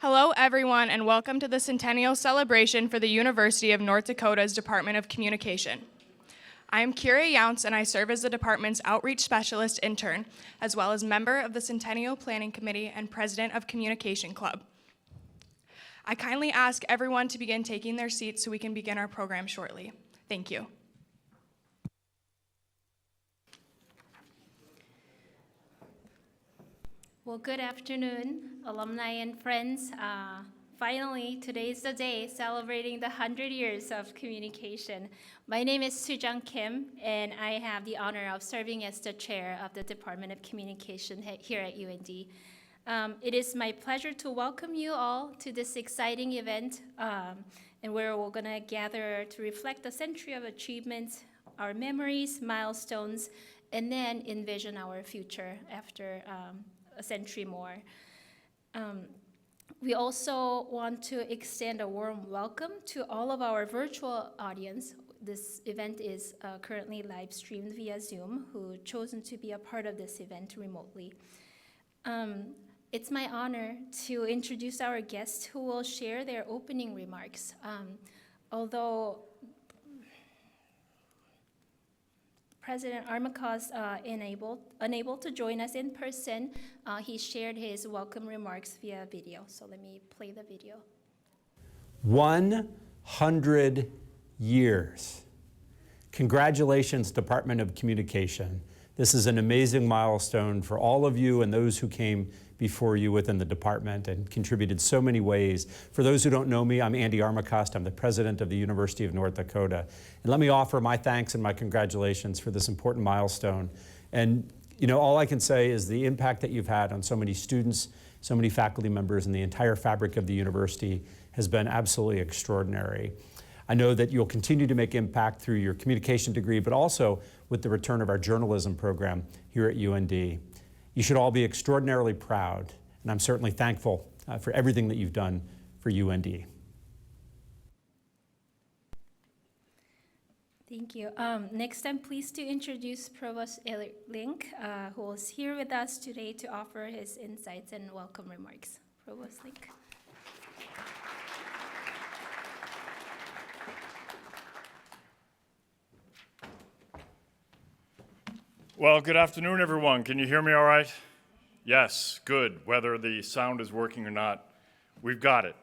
Hello, everyone, and welcome to the Centennial celebration for the University of North Dakota's Department of Communication. I am Kira Younce, and I serve as the department's Outreach Specialist Intern, as well as member of the Centennial Planning Committee and President of Communication Club. I kindly ask everyone to begin taking their seats so we can begin our program shortly. Thank you. Well, good afternoon, alumni and friends. Finally, today is the day celebrating the 100 years of communication. My name is Soojung Kim, and I have the honor of serving as the chair of the Department of Communication here at UND. It is my pleasure to welcome you all to this exciting event, and where we're gonna gather to reflect the century of achievements, our memories, milestones, and then envision our future after a century more. We also want to extend a warm welcome to all of our virtual audience. This event is currently live streamed via Zoom, who chosen to be a part of this event remotely. It's my honor to introduce our guests who will share their opening remarks. Although President Armacost unable to join us in person, he shared his welcome remarks via video. So let me play the video. 100 years. Congratulations, Department of Communication. This is an amazing milestone for all of you and those who came before you within the department and contributed so many ways. For those who don't know me, I'm Andy Armacost. I'm the president of the University of North Dakota. And let me offer my thanks and my congratulations for this important milestone. And you know, all I can say is the impact that you've had on so many students, so many faculty members, and the entire fabric of the university has been absolutely extraordinary. I know that you'll continue to make impact through your communication degree, but also with the return of our journalism program here at UND. You should all be extraordinarily proud, and I'm certainly thankful for everything that you've done for UND. Thank you. Next, I'm pleased to introduce Provost Link, who is here with us today to offer his insights and welcome remarks. Provost Link. Well, good afternoon, everyone. Can you hear me all right? Yes, good. Whether the sound is working or not, we've got it.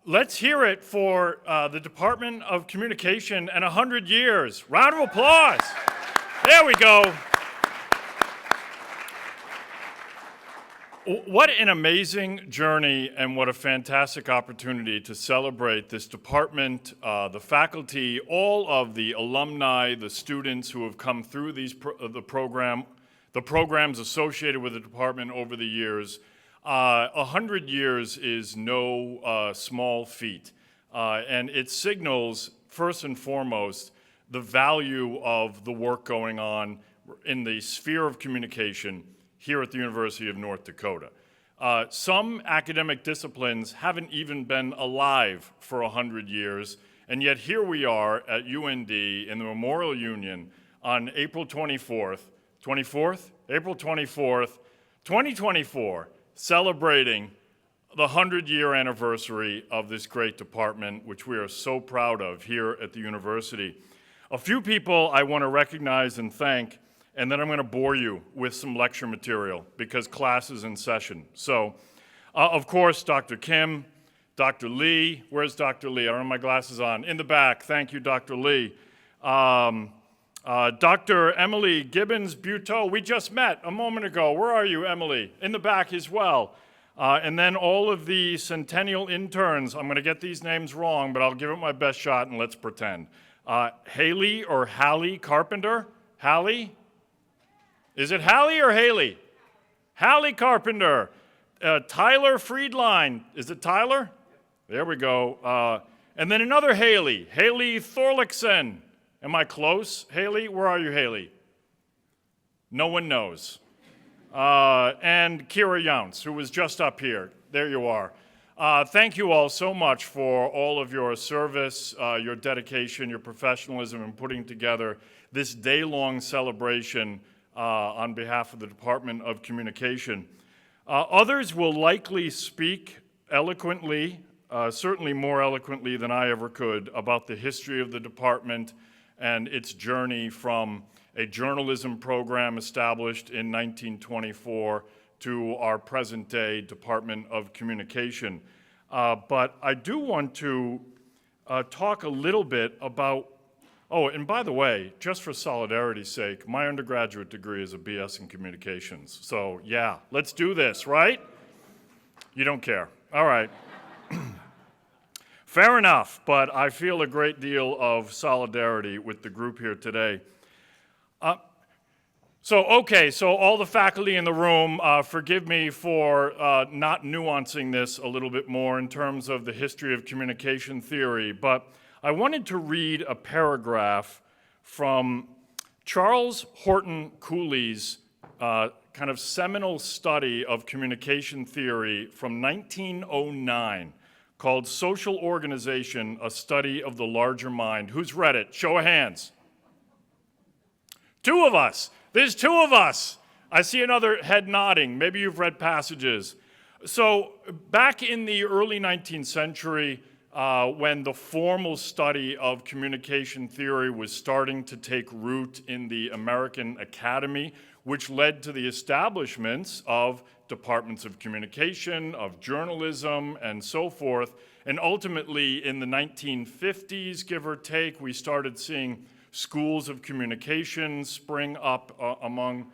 Let's hear it for the Department of Communication and 100 years. Round of applause. There we go. What an amazing journey and what a fantastic opportunity to celebrate this department, the faculty, all of the alumni, the students who have come through these the programs associated with the department over the years. 100 years is no small feat, and it signals, first and foremost, the value of the work going on in the sphere of communication here at the University of North Dakota. Some academic disciplines haven't even been alive for 100 years, and yet here we are at UND in the Memorial Union on April 24th, April 24th, 2024, celebrating the 100-year anniversary of this great department, which we are so proud of here at the university. A few people I want to recognize and thank, and then I'm going to bore you with some lecture material because class is in session. So, of course, Dr. Kim, Dr. Lee. Where's Dr. Lee? I don't have my glasses on. In the back. Thank you, Dr. Lee. Dr. Emily Gibbons Buteau. We just met a moment ago. Where are you, Emily? In the back as well. And then all of the Centennial interns. I'm going to get these names wrong, but I'll give it my best shot and let's pretend. Hailey or Halle Carpenter? Halle? Is it Halle or Hailey? Halle Carpenter. Tieler Friedline. Is it Tieler? There we go. And then another Hailey. Hailey Thorlakson. Am I close, Hailey? Where are you, Hailey? No one knows. And Kira Younce, who was just up here. There you are. Thank you all so much for all of your service, your dedication, your professionalism in putting together this day-long celebration on behalf of the Department of Communication. Others will likely speak eloquently, certainly more eloquently than I ever could, about the history of the department and its journey from a journalism program established in 1924 to our present-day Department of Communication. But I do want to talk a little bit about, oh, and by the way, just for solidarity's sake, my undergraduate degree is a BS in communications. So yeah, let's do this, right? You don't care. All right. Fair enough, but I feel a great deal of solidarity with the group here today. So all the faculty in the room, forgive me for not nuancing this a little bit more in terms of the history of communication theory, but I wanted to read a paragraph from Charles Horton Cooley's kind of seminal study of communication theory from 1909 called Social Organization, A Study of the Larger Mind. Who's read it? Show of hands. Two of us. There's two of us. I see another head nodding. Maybe you've read passages. So back in the early 19th century, when the formal study of communication theory was starting to take root in the American Academy, which led to the establishments of departments of communication, of journalism, and so forth. And ultimately, in the 1950s, give or take, we started seeing schools of communication spring up among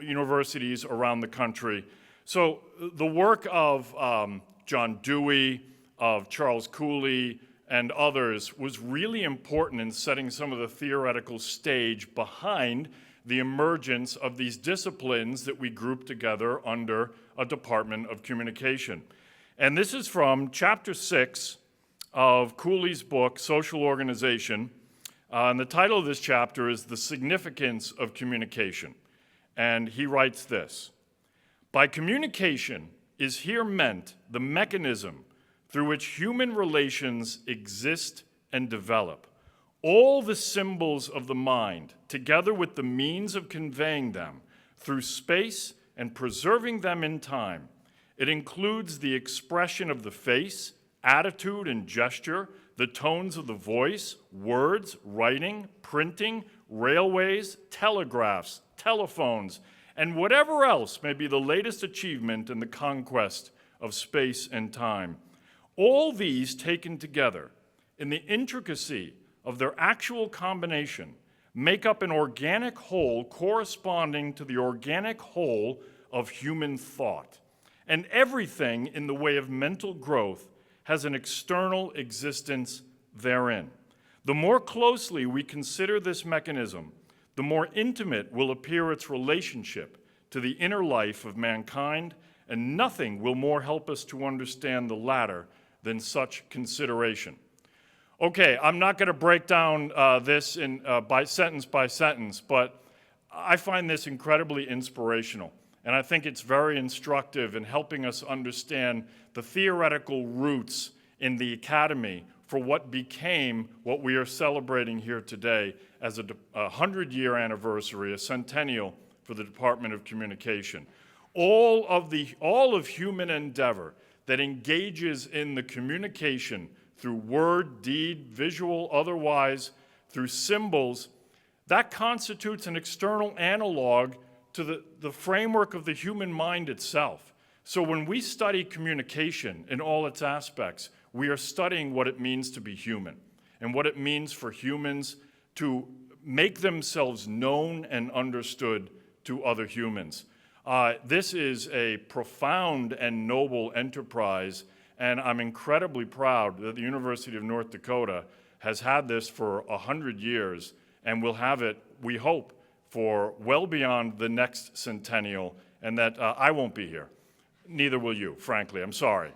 universities around the country. So the work of John Dewey, of Charles Cooley, and others was really important in setting some of the theoretical stage behind the emergence of these disciplines that we group together under a Department of Communication. And this is from chapter 6 of Cooley's book, Social Organization. And the title of this chapter is The Significance of Communication. And he writes this: by communication is here meant the mechanism through which human relations exist and develop. All the symbols of the mind, together with the means of conveying them through space and preserving them in time. It includes the expression of the face, attitude and gesture, the tones of the voice, words, writing, printing, railways, telegraphs, telephones, and whatever else may be the latest achievement in the conquest of space and time. All these taken together in the intricacy of their actual combination make up an organic whole corresponding to the organic whole of human thought. And everything in the way of mental growth has an external existence therein. The more closely we consider this mechanism, the more intimate will appear its relationship to the inner life of mankind, and nothing will more help us to understand the latter than such consideration. Okay, I'm not going to break down this by sentence, but I find this incredibly inspirational. And I think it's very instructive in helping us understand the theoretical roots in the academy for what became what we are celebrating here today as a 100-year anniversary, a centennial for the Department of Communication. All of human endeavor that engages in the communication through word, deed, visual, otherwise, through symbols, that constitutes an external analog to the framework of the human mind itself. So when we study communication in all its aspects, we are studying what it means to be human and what it means for humans to make themselves known and understood to other humans. This is a profound and noble enterprise, and I'm incredibly proud that the University of North Dakota has had this for 100 years and will have it, we hope, for well beyond the next centennial, and that I won't be here. Neither will you, frankly. I'm sorry.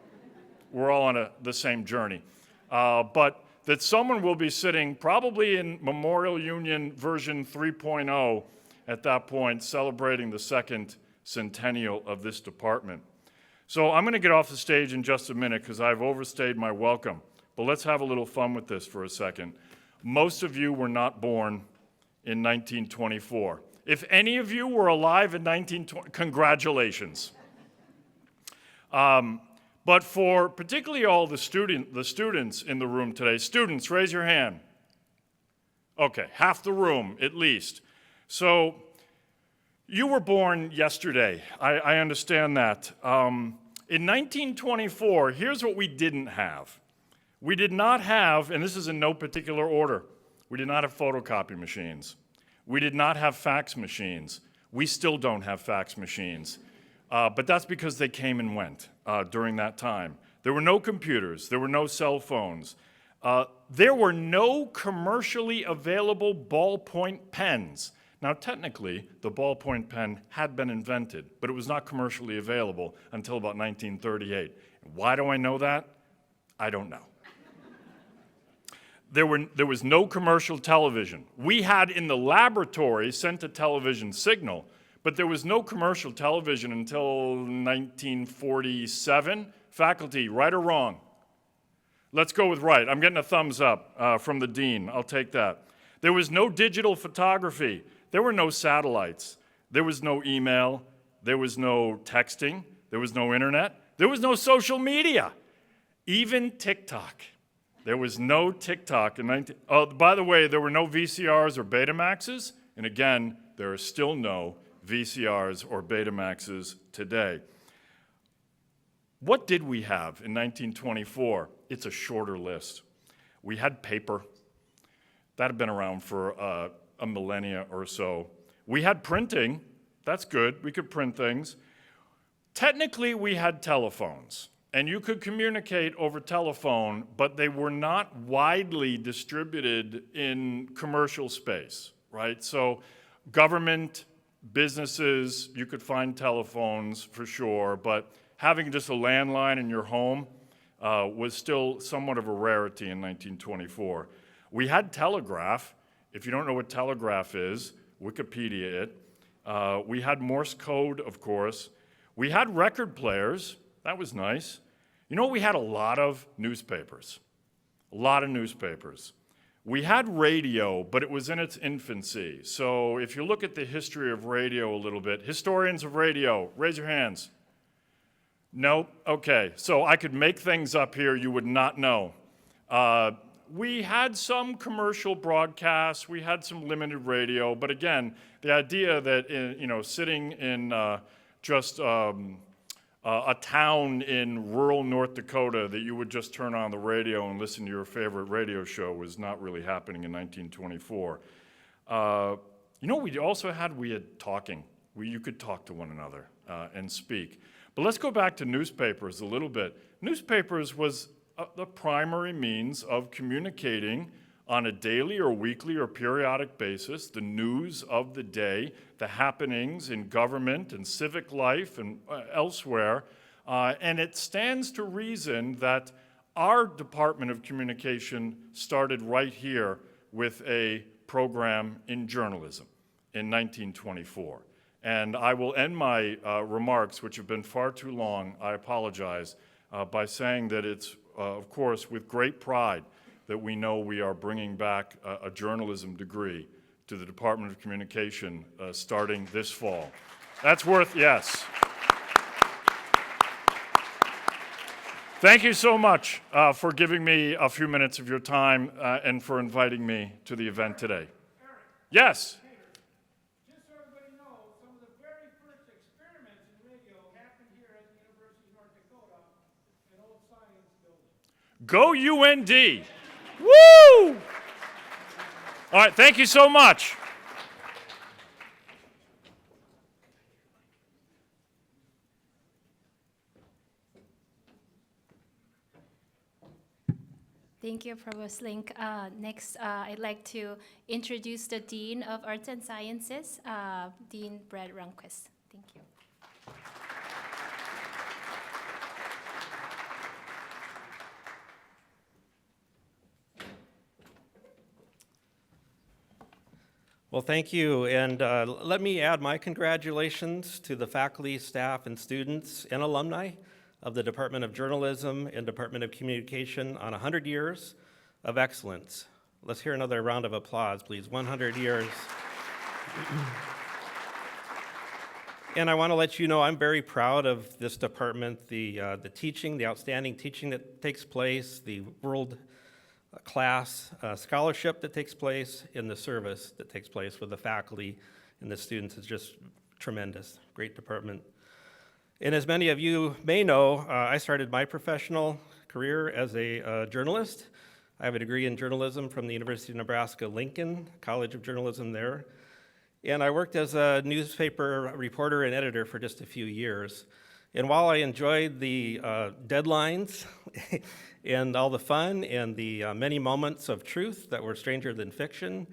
We're all on the same journey. But that someone will be sitting probably in Memorial Union version 3.0 at that point, celebrating the second centennial of this department. So I'm going to get off the stage in just a minute because I've overstayed my welcome. But let's have a little fun with this for a second. Most of you were not born in 1924. If any of you were alive in 1920, congratulations. But for particularly all the students in the room today, students, raise your hand. Okay, half the room at least. So you were born yesterday. I understand that. In 1924, here's what we didn't have. We did not have, and this is in no particular order, we did not have photocopy machines. We did not have fax machines. We still don't have fax machines. But that's because they came and went during that time. There were no computers. There were no cell phones. There were no commercially available ballpoint pens. Now, technically, the ballpoint pen had been invented, but it was not commercially available until about 1938. Why do I know that? I don't know. There was no commercial television. We had in the laboratory sent a television signal, but there was no commercial television until 1947. Faculty, right or wrong? Let's go with right. I'm getting a thumbs up from the dean. I'll take that. There was no digital photography. There were no satellites. There was no email. There was no texting. There was no internet. There was no social media. Even TikTok. There was no TikTok in Oh, by the way, there were no VCRs or Betamaxes. And again, there are still no VCRs or Betamaxes today. What did we have in 1924? It's a shorter list. We had paper. That had been around for a millennia or so. We had printing. That's good. We could print things. Technically, we had telephones, and you could communicate over telephone, but they were not widely distributed in commercial space, right? So government, businesses, you could find telephones for sure, but having just a landline in your home was still somewhat of a rarity in 1924. We had telegraph. If you don't know what telegraph is, Wikipedia it. We had Morse code, of course. We had record players. That was nice. You know, we had a lot of newspapers. A lot of newspapers. We had radio, but it was in its infancy. So if you look at the history of radio a little bit, historians of radio, raise your hands. No? Okay. So I could make things up here you would not know. We had some commercial broadcasts, we had some limited radio, but again, the idea that sitting in just a town in rural North Dakota that you would just turn on the radio and listen to your favorite radio show was not really happening in 1924. We had talking. You could talk to one another and speak. But let's go back to newspapers a little bit. Newspapers was the primary means of communicating on a daily or weekly or periodic basis the news of the day, the happenings in government and civic life and elsewhere. And it stands to reason that our Department of Communication started right here with a program in journalism in 1924. And I will end my remarks, which have been far too long, I apologize, by saying that it's of course, with great pride that we know we are bringing back a journalism degree to the Department of Communication starting this fall. That's worth, yes. Thank you so much for giving me a few minutes of your time and for inviting me to the event today. Yes? Just so everybody knows, some of the very first experiments in radio happened here at the University of North Dakota, an old science building. Go UND! Woo! All right, thank you so much. Thank you, Provost Link. Next, I'd like to introduce the Dean of Arts and Sciences, Dean Brad Rundquist. Thank you. Well, thank you, and let me add my congratulations to the faculty, staff, and students and alumni of the Department of Journalism and Department of Communication on 100 years of excellence. Let's hear another round of applause, please. 100 years. And I want to let you know I'm very proud of this department, the teaching, the outstanding teaching that takes place, the world-class scholarship that takes place, and the service that takes place with the faculty and the students is just tremendous. Great department. And as many of you may know, I started my professional career as a journalist. I have a degree in journalism from the University of Nebraska-Lincoln College of Journalism there. And I worked as a newspaper reporter and editor for just a few years. And while I enjoyed the deadlines and all the fun and the many moments of truth that were stranger than fiction,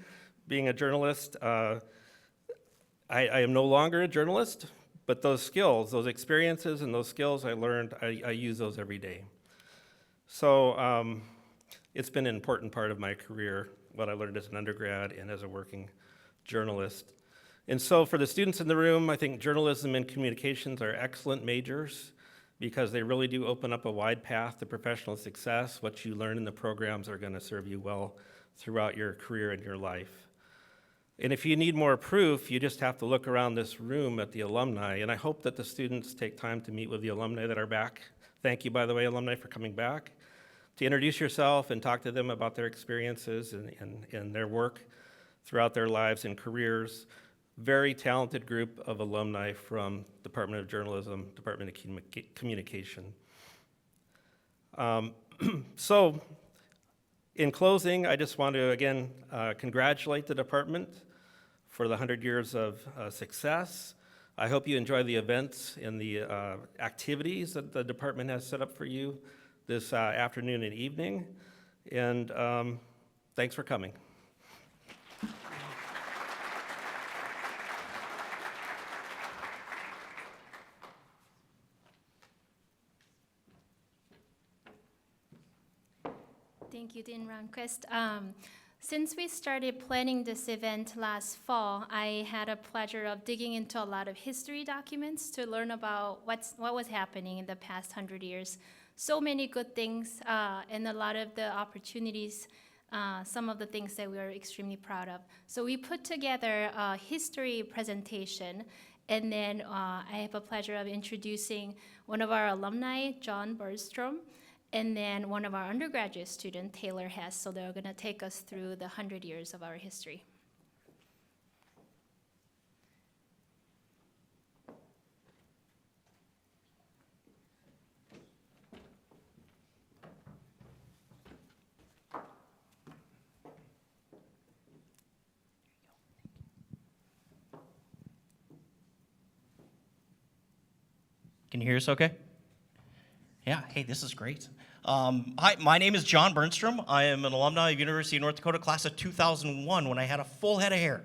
being a journalist, I am no longer a journalist, but those skills, those experiences and those skills I learned, I use those every day. So it's been an important part of my career, what I learned as an undergrad and as a working journalist. And so for the students in the room, I think journalism and communications are excellent majors because they really do open up a wide path to professional success. What you learn in the programs are going to serve you well throughout your career and your life. And if you need more proof, you just have to look around this room at the alumni. And I hope that the students take time to meet with the alumni that are back. Thank you, by the way, alumni, for coming back. To introduce yourself and talk to them about their experiences and their work throughout their lives and careers. Very talented group of alumni from Department of Journalism, Department of Communication. So, in closing, I just want to again congratulate the department for the 100 years of success. I hope you enjoy the events and the activities that the department has set up for you this afternoon and evening. And thanks for coming. Thank you, Dean Rundquist. Since we started planning this event last fall, I had a pleasure of digging into a lot of history documents to learn about what was happening in the past 100 years. So many good things and a lot of the opportunities, some of the things that we are extremely proud of. So we put together a history presentation, and then I have a pleasure of introducing one of our alumni, John Bernstrom, and then one of our undergraduate students, Tieler Hess. So they're going to take us through the 100 years of our history. Can you hear us okay? Yeah, hey, this is great. Hi, my name is John Bernstrom. I am an alumni of University of North Dakota, class of 2001, when I had a full head of hair.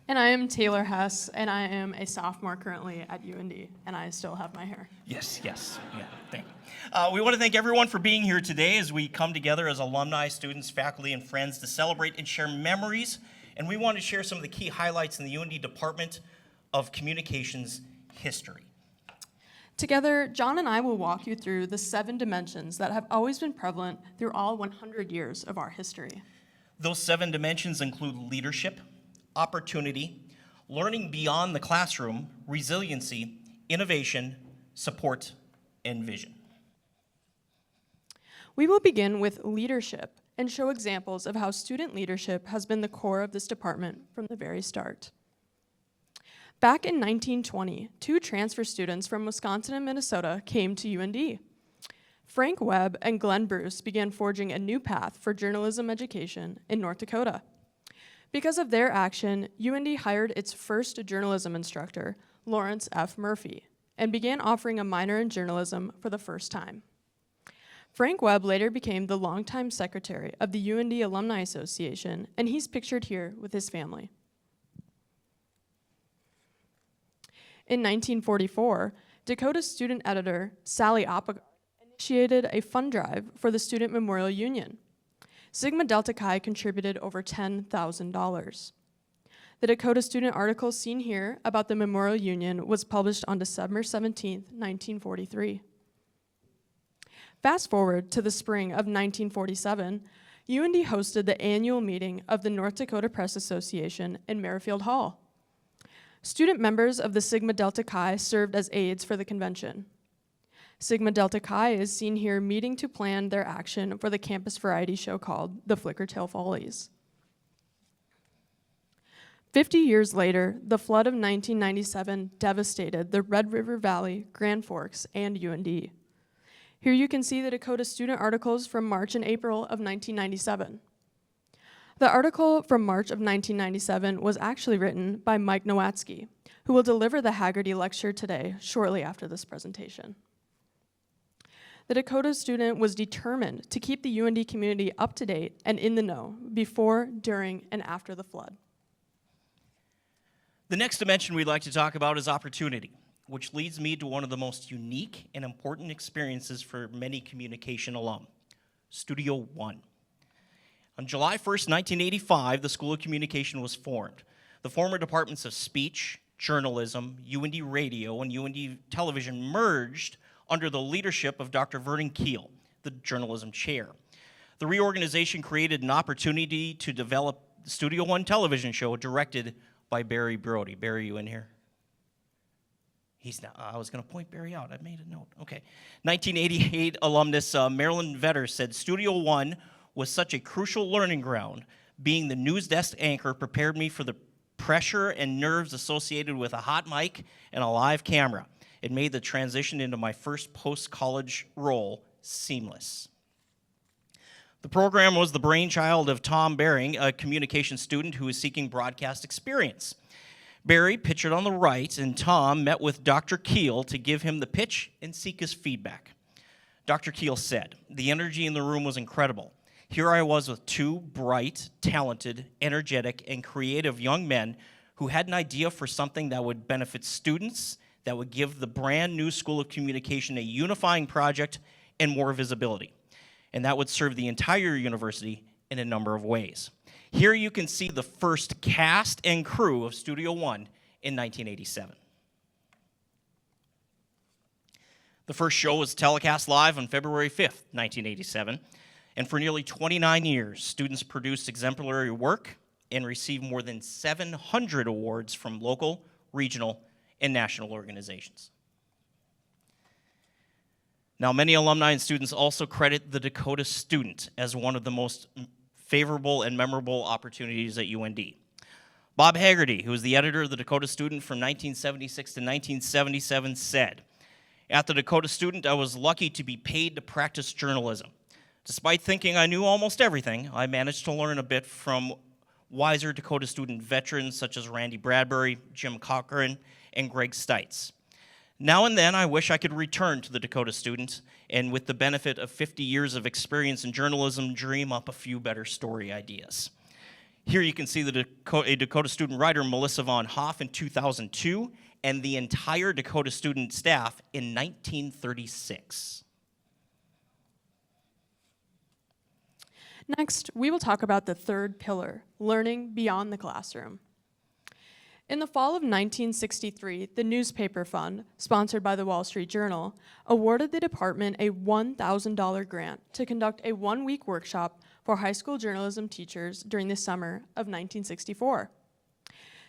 And I am Tieler Hess, and I am a sophomore currently at UND, and I still have my hair. Yes, yeah, thank you. We want to thank everyone for being here today as we come together as alumni, students, faculty, and friends to celebrate and share memories. And we want to share some of the key highlights in the UND Department of Communications history. Together, John and I will walk you through the 7 dimensions that have always been prevalent through all 100 years of our history. Those 7 dimensions include leadership, opportunity, learning beyond the classroom, resiliency, innovation, support, and vision. We will begin with leadership and show examples of how student leadership has been the core of this department from the very start. Back in 1920, 2 transfer students from Wisconsin and Minnesota came to UND. Frank Webb and Glenn Bruce began forging a new path for journalism education in North Dakota. Because of their action, UND hired its first journalism instructor, Lawrence F. Murphy, and began offering a minor in journalism for the first time. Frank Webb later became the longtime secretary of the UND Alumni Association, and he's pictured here with his family. In 1944, Dakota student editor Sally Oppegard initiated a fund drive for the Student Memorial Union. Sigma Delta Chi contributed over $10,000. The Dakota student article seen here about the Memorial Union was published on December 17, 1943. Fast forward to the spring of 1947, UND hosted the annual meeting of the North Dakota Press Association in Merrifield Hall. Student members of the Sigma Delta Chi served as aides for the convention. Sigma Delta Chi is seen here meeting to plan their action for the campus variety show called The Flickertail Follies. 50 years later, the flood of 1997 devastated the Red River Valley, Grand Forks, and UND. Here you can see the Dakota student articles from March and April of 1997. The article from March of 1997 was actually written by Mike Nowatzki, who will deliver the Hagerty Lecture today, shortly after this presentation. The Dakota student was determined to keep the UND community up to date and in the know before, during, and after the flood. The next dimension we'd like to talk about is opportunity, which leads me to one of the most unique and important experiences for many communication alum, Studio One. On July 1st, 1985, the School of Communication was formed. The former departments of speech, journalism, UND radio, and UND television merged under the leadership of Dr. Vernon Keel, the journalism chair. The reorganization created an opportunity to develop the Studio One television show directed by Barry Brody. Barry, you in here? He's not. I was going to point Barry out. I made a note. Okay. 1988 alumnus Marilyn Vetter said, Studio One was such a crucial learning ground. Being the news desk anchor prepared me for the pressure and nerves associated with a hot mic and a live camera. It made the transition into my first post-college role seamless. The program was the brainchild of Tom Bering, a communication student who was seeking broadcast experience. Barry, pictured on the right, and Tom met with Dr. Keel to give him the pitch and seek his feedback. Dr. Keel said, the energy in the room was incredible. Here I was with two bright, talented, energetic, and creative young men who had an idea for something that would benefit students, that would give the brand new School of Communication a unifying project and more visibility. And that would serve the entire university in a number of ways. Here you can see the first cast and crew of Studio One in 1987. The first show was telecast live on February 5th, 1987, and for nearly 29 years, students produced exemplary work and received more than 700 awards from local, regional, and national organizations. Now, many alumni and students also credit the Dakota student as one of the most favorable and memorable opportunities at UND. Bob Hagerty, who was the editor of the Dakota Student from 1976 to 1977, said, at the Dakota Student, I was lucky to be paid to practice journalism. Despite thinking I knew almost everything, I managed to learn a bit from wiser Dakota Student veterans such as Randy Bradbury, Jim Cochran, and Greg Stites. Now and then, I wish I could return to the Dakota Student and with the benefit of 50 years of experience in journalism, dream up a few better story ideas. Here you can see a Dakota Student writer, Melissa Von Hoff, in 2002, and the entire Dakota Student staff in 1936. Next, we will talk about the third pillar, learning beyond the classroom. In the fall of 1963, the Newspaper Fund, sponsored by the Wall Street Journal, awarded the department a $1,000 grant to conduct a one-week workshop for high school journalism teachers during the summer of 1964.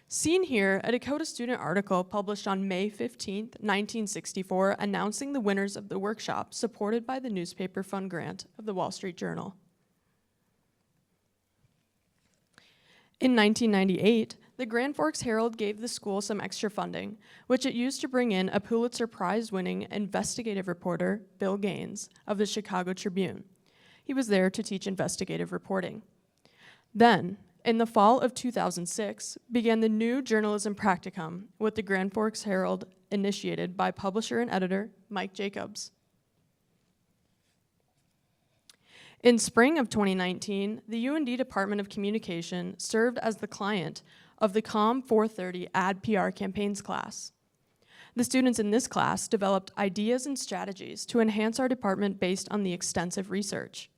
Seen here, a Dakota Student article published on May 15, 1964, announcing the winners of the workshop supported by the Newspaper Fund grant of the Wall Street Journal. In 1998, the Grand Forks Herald gave the school some extra funding, which it used to bring in a Pulitzer Prize-winning investigative reporter, Bill Gaines, of the Chicago Tribune. He was there to teach investigative reporting. Then, in the fall of 2006, began the new journalism practicum with the Grand Forks Herald, initiated by publisher and editor Mike Jacobs. In spring of 2019, the UND Department of Communication served as the client of the COM 430 Ad PR Campaigns class. The students in this class developed ideas and strategies to enhance our department based on the extensive research.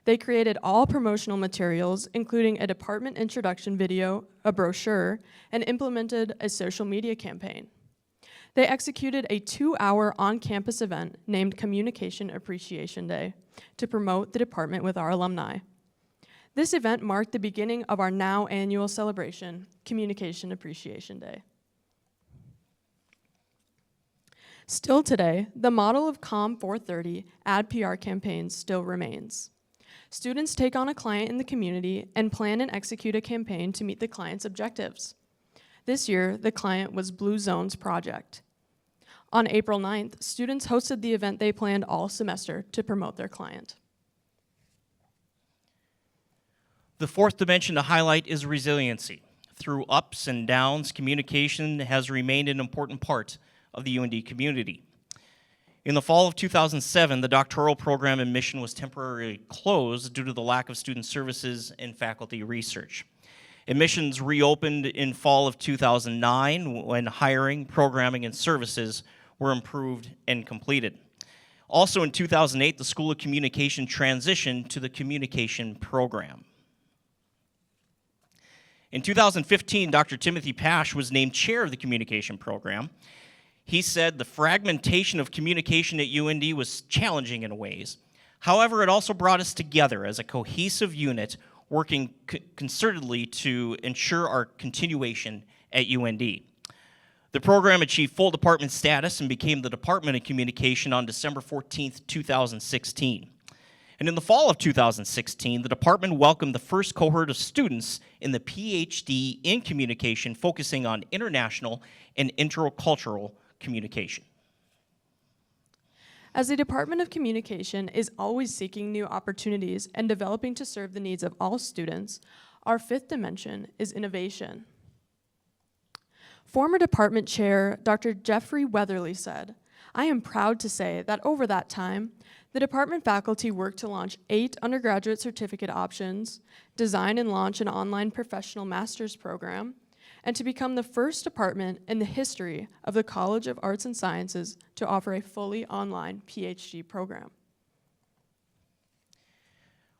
They created all promotional materials, including a department introduction video, a brochure, and implemented a social media campaign. They executed a 2-hour on-campus event named Communication Appreciation Day to promote the department with our alumni. This event marked the beginning of our now annual celebration, Communication Appreciation Day. Still today, the model of COM 430 ad PR campaigns still remains. Students take on a client in the community and plan and execute a campaign to meet the client's objectives. This year, the client was Blue Zone's project. On April 9th, students hosted the event they planned all semester to promote their client. The fourth dimension to highlight is resiliency. Through ups and downs, communication has remained an important part of the UND community. In the fall of 2007, the doctoral program admission was temporarily closed due to the lack of student services and faculty research. Admissions reopened in fall of 2009 when hiring, programming, and services were improved and completed. Also in 2008, the School of Communication transitioned to the communication program. In 2015, Dr. Timothy Pash was named chair of the communication program. He said the fragmentation of communication at UND was challenging in ways. However, it also brought us together as a cohesive unit, working concertedly to ensure our continuation at UND. The program achieved full department status and became the Department of Communication on December 14th, 2016. And in the fall of 2016, the department welcomed the first cohort of students in the PhD in communication, focusing on international and intercultural communication. As the Department of Communication is always seeking new opportunities and developing to serve the needs of all students, our fifth dimension is innovation. Former department chair Dr. Jeffrey Weatherly said, "I am proud to say that over that time, the department faculty worked to launch 8 undergraduate certificate options, design and launch an online professional master's program, and to become the first department in the history of the College of Arts and Sciences to offer a fully online PhD program."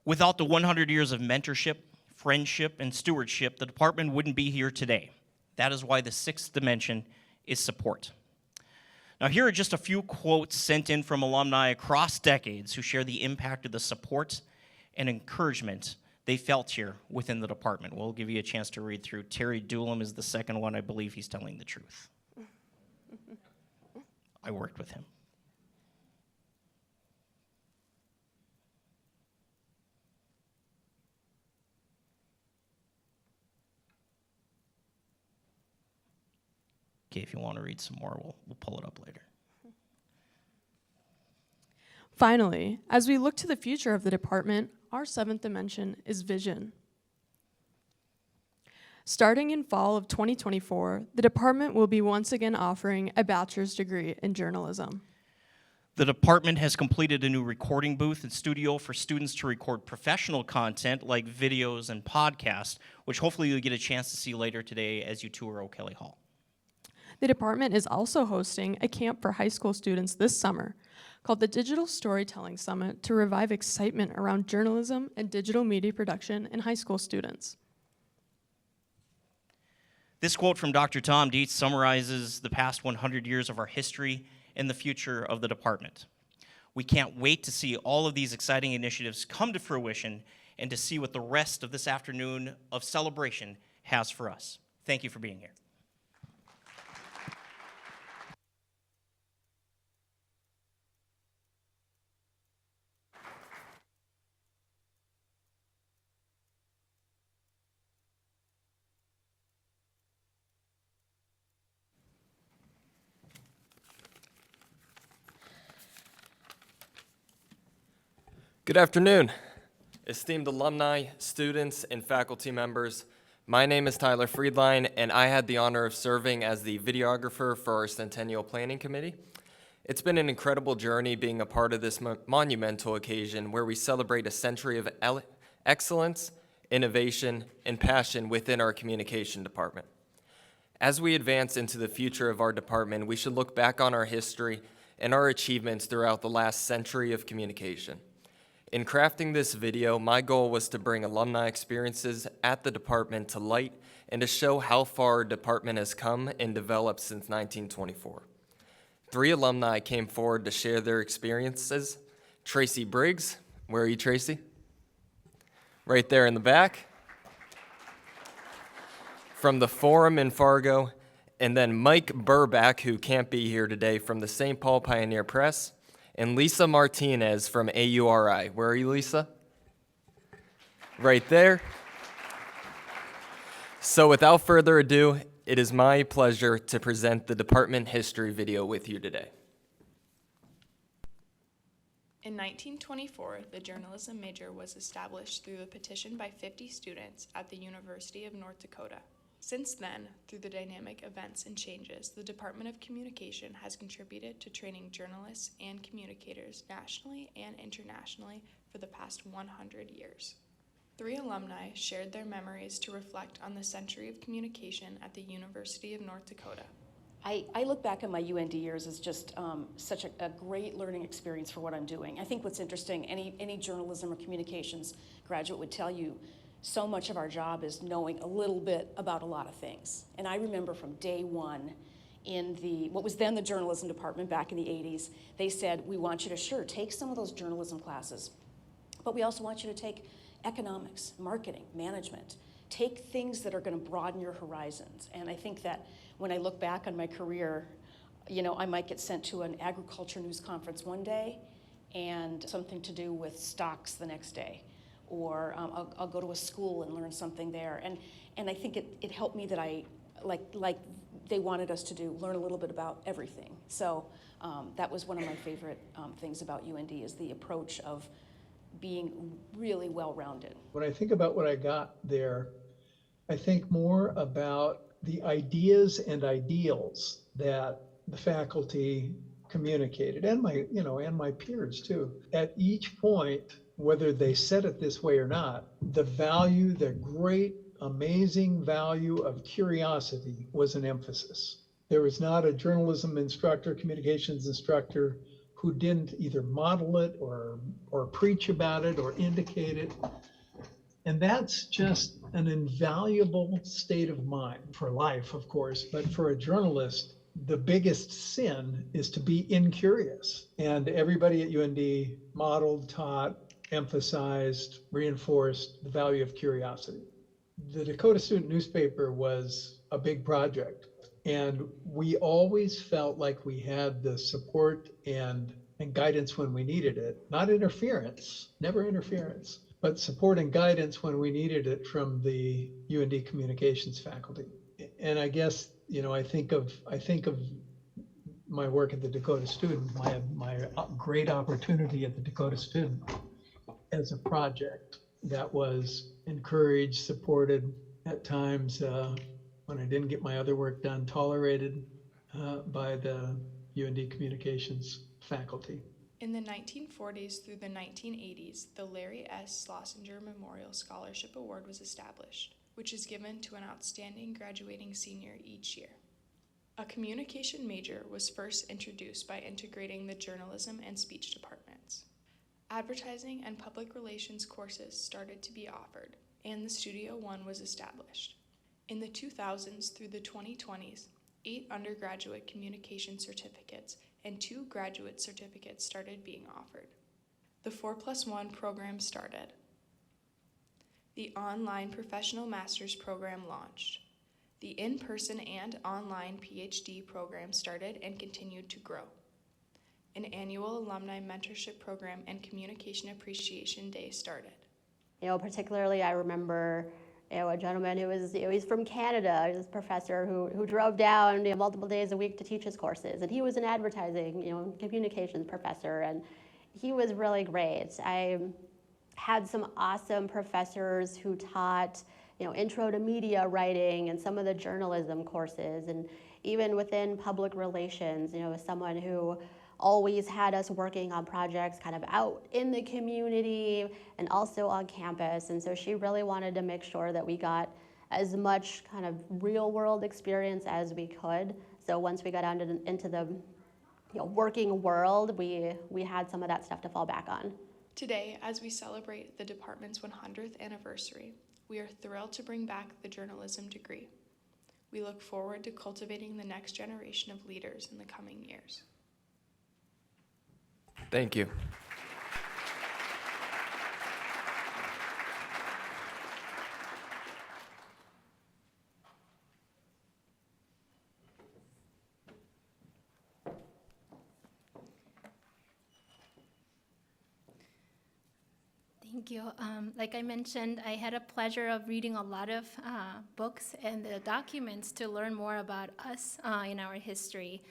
Without the 100 years of mentorship, friendship, and stewardship, the department wouldn't be here today. That is why the sixth dimension is support. Now, here are just a few quotes sent in from alumni across decades who share the impact of the support and encouragement they felt here within the department. We'll give you a chance to read through. Terry Doolin is the second one. I believe he's telling the truth. I worked with him. Okay, if you want to read some more, we'll pull it up later. Finally, as we look to the future of the department, our seventh dimension is vision. Starting in fall of 2024, the department will be once again offering a bachelor's degree in journalism. The department has completed a new recording booth and studio for students to record professional content like videos and podcasts, which hopefully you'll get a chance to see later today as you tour O'Kelly Hall. The department is also hosting a camp for high school students this summer called the Digital Storytelling Summit to revive excitement around journalism and digital media production in high school students. This quote from Dr. Tom Dietz summarizes the past 100 years of our history and the future of the department. We can't wait to see all of these exciting initiatives come to fruition and to see what the rest of this afternoon of celebration has for us. Thank you for being here. Good afternoon, esteemed alumni, students, and faculty members. My name is Tieler Friedline, and I had the honor of serving as the videographer for our Centennial Planning Committee. It's been an incredible journey being a part of this monumental occasion where we celebrate a century of excellence, innovation, and passion within our communication department. As we advance into the future of our department, we should look back on our history and our achievements throughout the last century of communication. In crafting this video, my goal was to bring alumni experiences at the department to light and to show how far our department has come and developed since 1924. 3 alumni came forward to share their experiences. Tracy Briggs, where are you, Tracy? Right there in the back. From the Forum in Fargo, and then Mike Burback, who can't be here today, from the St. Paul Pioneer Press, and Lisa Martinez from AURI. Where are you, Lisa? Right there. So without further ado, it is my pleasure to present the department history video with you today. In 1924, the journalism major was established through a petition by 50 students at the University of North Dakota. Since then, through the dynamic events and changes, the Department of Communication has contributed to training journalists and communicators nationally and internationally for the past 100 years. 3 alumni shared their memories to reflect on the century of communication at the University of North Dakota. I look back on my UND years as just such a great learning experience for what I'm doing. I think what's interesting, any journalism or communications graduate would tell you, so much of our job is knowing a little bit about a lot of things. And I remember from day one in what was then the journalism department back in the 80s, they said, we want you to, take some of those journalism classes, but we also want you to take economics, marketing, management. Take things that are going to broaden your horizons. And I think that when I look back on my career, I might get sent to an agriculture news conference one day and something to do with stocks the next day. Or I'll go to a school and learn something there. And I think it helped me that I, like they wanted us to do, learn a little bit about everything. So that was one of my favorite things about UND is the approach of being really well-rounded. When I think about what I got there, I think more about the ideas and ideals that the faculty communicated, and my peers too. At each point, whether they said it this way or not, the great, amazing value of curiosity was an emphasis. There was not a journalism instructor, communications instructor who didn't either model it or preach about it or indicate it. And that's just an invaluable state of mind for life, of course, but for a journalist, the biggest sin is to be incurious. And everybody at UND modeled, taught, emphasized, reinforced the value of curiosity. The Dakota Student newspaper was a big project, and we always felt like we had the support and guidance when we needed it. Not interference, never interference, but support and guidance when we needed it from the UND communications faculty. And I guess, I think of my work at the Dakota Student, my great opportunity at the Dakota Student as a project that was encouraged, supported, at times when I didn't get my other work done, tolerated by the UND communications faculty. In the 1940s through the 1980s, the Larry S. Schlosinger Memorial Scholarship Award was established, which is given to an outstanding graduating senior each year. A communication major was first introduced by integrating the journalism and speech departments. Advertising and public relations courses started to be offered, and the Studio One was established. In the 2000s through the 2020s, 8 undergraduate communication certificates and 2 graduate certificates started being offered. The 4+1 program started. The online professional master's program launched. The in-person and online PhD program started and continued to grow. An annual alumni mentorship program and communication appreciation day started. Particularly I remember a gentleman who was he's from Canada, he was a professor who drove down multiple days a week to teach his courses, and he was an advertising communications professor, and he was really great. I had some awesome professors who taught intro to media writing and some of the journalism courses, and even within public relations, someone who always had us working on projects kind of out in the community and also on campus. And so she really wanted to make sure that we got as much kind of real world experience as we could. So once we got out into the working world, we had some of that stuff to fall back on. Today, as we celebrate the department's 100th anniversary, we are thrilled to bring back the journalism degree. We look forward to cultivating the next generation of leaders in the coming years. Thank you. Thank you. Like I mentioned, I had a pleasure of reading a lot of books and the documents to learn more about us in our history.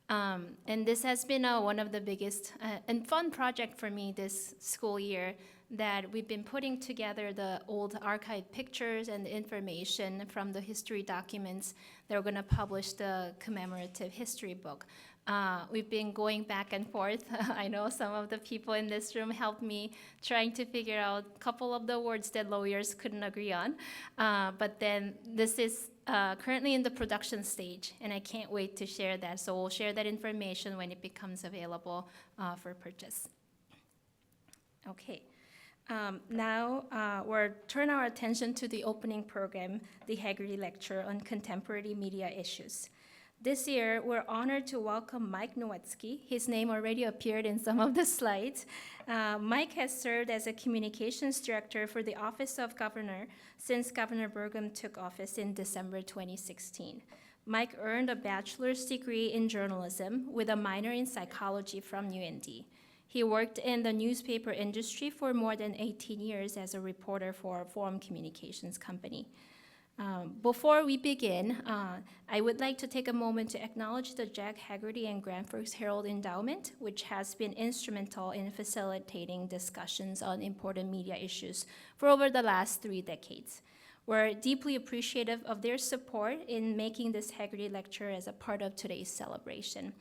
And this has been one of the biggest and fun project for me this school year, that we've been putting together the old archive pictures and the information from the history documents that we're going to publish the commemorative history book. We've been going back and forth. I know some of the people in this room helped me trying to figure out a couple of the words that lawyers couldn't agree on. But then this is currently in the production stage, and I can't wait to share that. So we'll share that information when it becomes available for purchase. Okay. Now we'll turn our attention to the opening program, the Hagerty Lecture on Contemporary Media Issues. This year, we're honored to welcome Mike Nowatzki. His name already appeared in some of the slides. Mike has served as a communications director for the Office of Governor since Governor Burgum took office in December 2016. Mike earned a bachelor's degree in journalism with a minor in psychology from UND. He worked in the newspaper industry for more than 18 years as a reporter for a foreign communications company. Before we begin, I would like to take a moment to acknowledge the Jack Hagerty and Grand Forks Herald Endowment, which has been instrumental in facilitating discussions on important media issues for over the last 3 decades. We're deeply appreciative of their support in making this Hagerty Lecture as a part of today's celebration.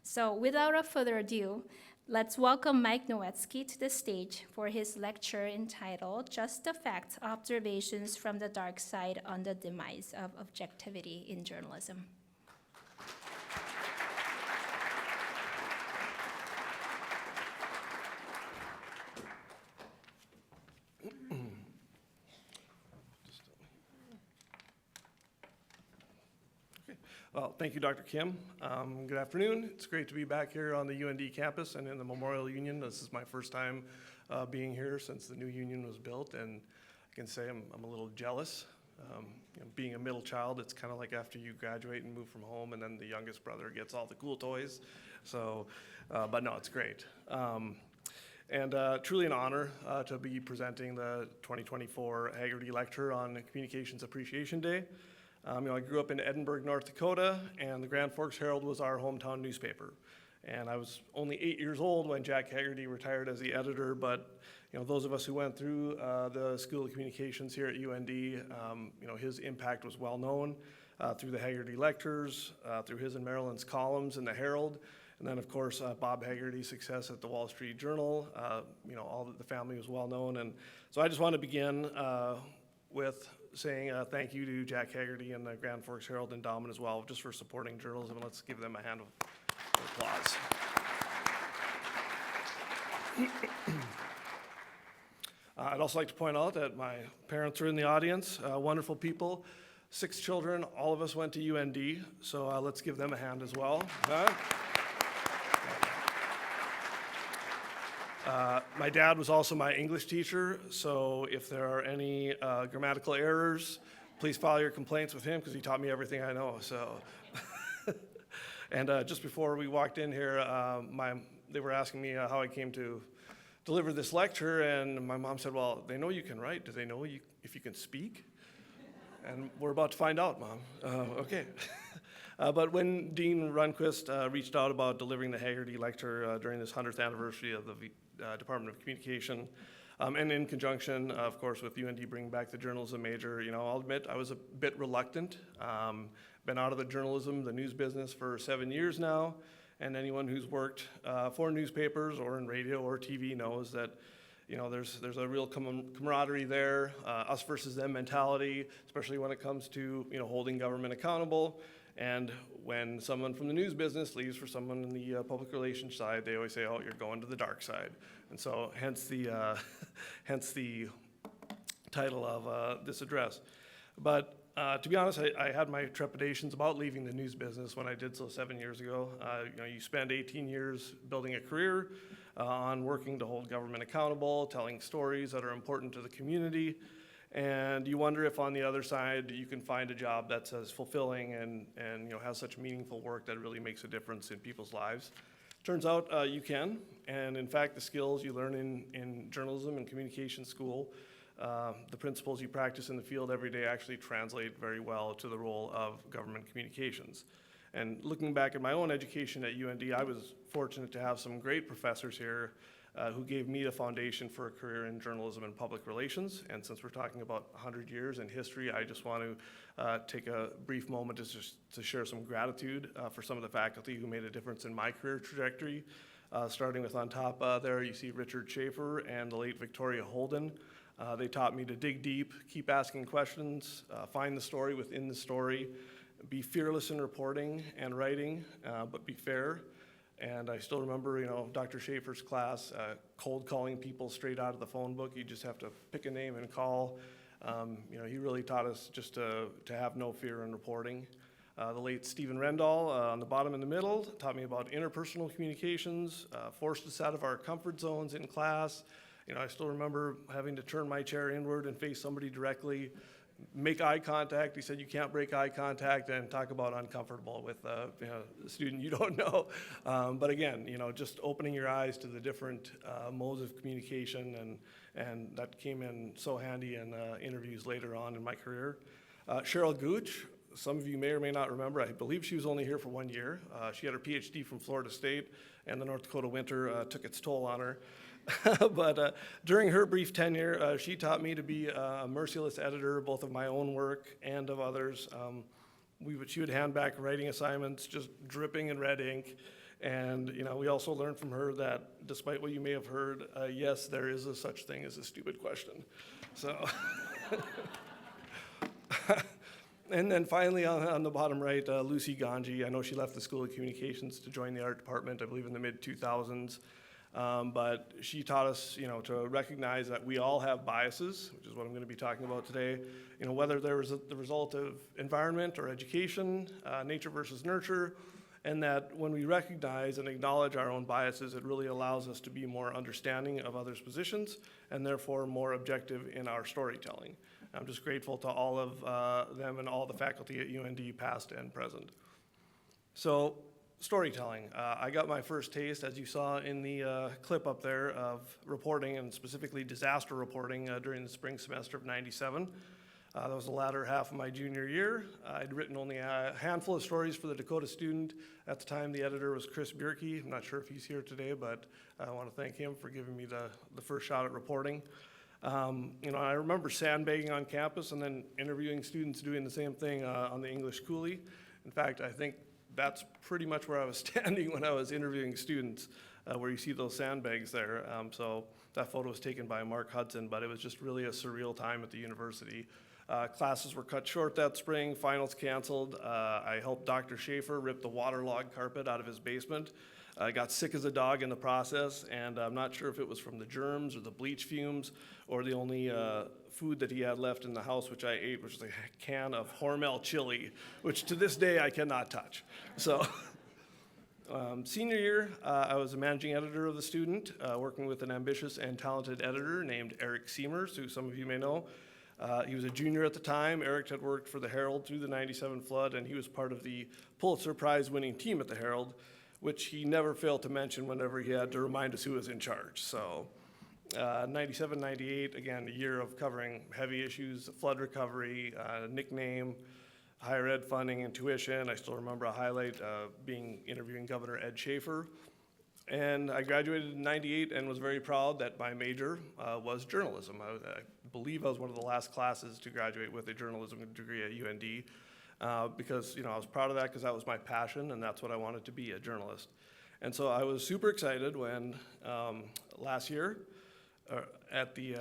So without further ado, let's welcome Mike Nowatzki to the stage for his lecture entitled Just the Facts: Observations from the Dark Side on the Demise of Objectivity in Journalism. Well, thank you, Dr. Kim. Good afternoon. It's great to be back here on the UND campus and in the Memorial Union. This is my first time being here since the new union was built, and I can say I'm a little jealous. Being a middle child, it's kind of like after you graduate and move from home, and then the youngest brother gets all the cool toys. So, but no, it's great. And truly an honor to be presenting the 2024 Hagerty Lecture on Communications Appreciation Day. I grew up in Edinburgh, North Dakota, and the Grand Forks Herald was our hometown newspaper. And I was only 8 years old when Jack Hagerty retired as the editor, but those of us who went through the School of Communications here at UND, his impact was well known through the Hagerty Lectures, through his and Marilyn's columns in the Herald, and then of course Bob Hagerty's success at the Wall Street Journal. All the family was well known, and so I just want to begin with saying thank you to Jack Hagerty and the Grand Forks Herald Endowment as well, just for supporting journalism. Let's give them a hand of applause. I'd also like to point out that my parents are in the audience, wonderful people, 6 children, all of us went to UND, so let's give them a hand as well. My dad was also my English teacher, so if there are any grammatical errors, please file your complaints with him because he taught me everything I know. So, and just before we walked in here, they were asking me how I came to deliver this lecture, and my mom said, "Well, they know you can write. Do they know if you can speak?" And we're about to find out, Mom. Okay. But when Dean Rundquist reached out about delivering the Hagerty Lecture during this 100th anniversary of the Department of Communication, and in conjunction, of course, with UND bringing back the journalism major, I'll admit I was a bit reluctant. Been out of the journalism, the news business for 7 years now, and anyone who's worked for newspapers or in radio or TV knows that there's a real camaraderie there, us versus them mentality, especially when it comes to holding government accountable. And when someone from the news business leaves for someone in the public relations side, they always say, "Oh, you're going to the dark side." And so, hence the title of this address. But to be honest, I had my trepidations about leaving the news business when I did so 7 years ago. You spend 18 years building a career on working to hold government accountable, telling stories that are important to the community. And you wonder if on the other side you can find a job that's as fulfilling and has such meaningful work that really makes a difference in people's lives. Turns out you can, and in fact, the skills you learn in journalism and communication school, the principles you practice in the field every day actually translate very well to the role of government communications. And looking back at my own education at UND, I was fortunate to have some great professors here who gave me the foundation for a career in journalism and public relations. And since we're talking about 100 years in history, I just want to take a brief moment to share some gratitude for some of the faculty who made a difference in my career trajectory. Starting with on top there, you see Richard Schaefer and the late Victoria Holden. They taught me to dig deep, keep asking questions, find the story within the story, be fearless in reporting and writing, but be fair. And I still remember, Dr. Schaefer's class, cold calling people straight out of the phone book. You just have to pick a name and call. He really taught us just to have no fear in reporting. The late Stephen Rendall, on the bottom in the middle, taught me about interpersonal communications, forced us out of our comfort zones in class. I still remember having to turn my chair inward and face somebody directly, make eye contact. He said you can't break eye contact, and talk about uncomfortable with a student you don't know. But again, just opening your eyes to the different modes of communication, and that came in so handy in interviews later on in my career. Cheryl Gooch, some of you may or may not remember, I believe she was only here for 1 year. She had her PhD from Florida State, and the North Dakota winter took its toll on her. But during her brief tenure, she taught me to be a merciless editor, both of my own work and of others. She would hand back writing assignments just dripping in red ink. And we also learned from her that despite what you may have heard, yes, there is a such thing as a stupid question. So, and then finally on the bottom right, Lucy Ganji. I know she left the School of Communications to join the art department, I believe in the mid-2000s. But she taught us, to recognize that we all have biases, which is what I'm going to be talking about today. Whether there was the result of environment or education, nature versus nurture, and that when we recognize and acknowledge our own biases, it really allows us to be more understanding of others' positions and therefore more objective in our storytelling. I'm just grateful to all of them and all the faculty at UND, past and present. So, storytelling. I got my first taste, as you saw in the clip up there, of reporting, and specifically disaster reporting during the spring semester of '97. That was the latter half of my junior year. I'd written only a handful of stories for the Dakota Student. At the time, the editor was Chris Bierke. I'm not sure if he's here today, but I want to thank him for giving me the first shot at reporting. I remember sandbagging on campus and then interviewing students doing the same thing on the English Coulee. In fact, I think that's pretty much where I was standing when I was interviewing students, where you see those sandbags there. So that photo was taken by Mark Hudson, but it was just really a surreal time at the university. Classes were cut short that spring, finals canceled. I helped Dr. Schaefer rip the waterlogged carpet out of his basement. I got sick as a dog in the process, and I'm not sure if it was from the germs or the bleach fumes or the only food that he had left in the house, which I ate, which was a can of Hormel chili, which to this day I cannot touch. So senior year, I was a managing editor of the Student, working with an ambitious and talented editor named Eric Seamers, who some of you may know. He was a junior at the time. Eric had worked for the Herald through the '97 flood, and he was part of the Pulitzer Prize winning team at the Herald, which he never failed to mention whenever he had to remind us who was in charge. So 97, 98, again, a year of covering heavy issues, flood recovery, nickname, higher ed funding and tuition. I still remember a highlight interviewing Governor Ed Schaefer. And I graduated in '98 and was very proud that my major was journalism. I believe I was one of the last classes to graduate with a journalism degree at UND. Because I was proud of that because that was my passion and that's what I wanted to be, a journalist. And so I was super excited when last year at the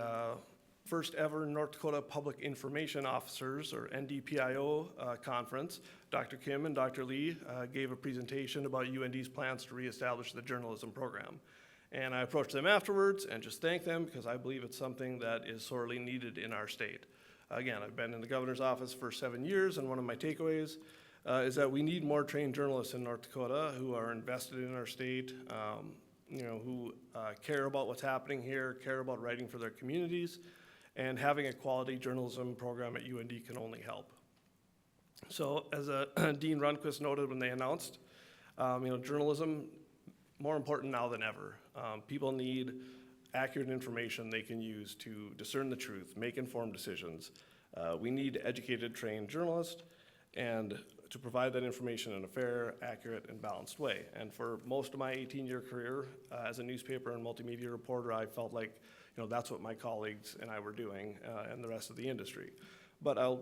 first ever North Dakota Public Information Officers, or NDPIO conference, Dr. Kim and Dr. Lee gave a presentation about UND's plans to reestablish the journalism program. And I approached them afterwards and just thanked them because I believe it's something that is sorely needed in our state. Again, I've been in the governor's office for 7 years, and one of my takeaways is that we need more trained journalists in North Dakota who are invested in our state, who care about what's happening here, care about writing for their communities, and having a quality journalism program at UND can only help. So as Dean Rundquist noted when they announced, journalism more important now than ever. People need accurate information they can use to discern the truth, make informed decisions. We need educated, trained journalists, and to provide that information in a fair, accurate, and balanced way. And for most of my 18-year career as a newspaper and multimedia reporter, I felt like, that's what my colleagues and I were doing, and the rest of the industry. But a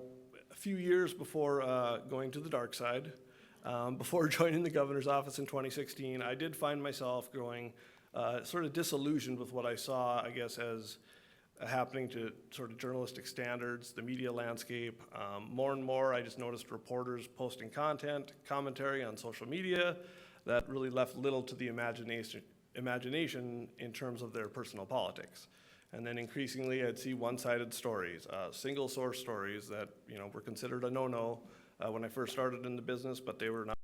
few years before going to the dark side, before joining the governor's office in 2016, I did find myself growing sort of disillusioned with what I saw, I guess, as happening to sort of journalistic standards, the media landscape. More and more, I just noticed reporters posting content, commentary on social media that really left little to the imagination in terms of their personal politics. And then increasingly, I'd see one-sided stories, single-source stories that were considered a no-no when I first started in the business, but they were now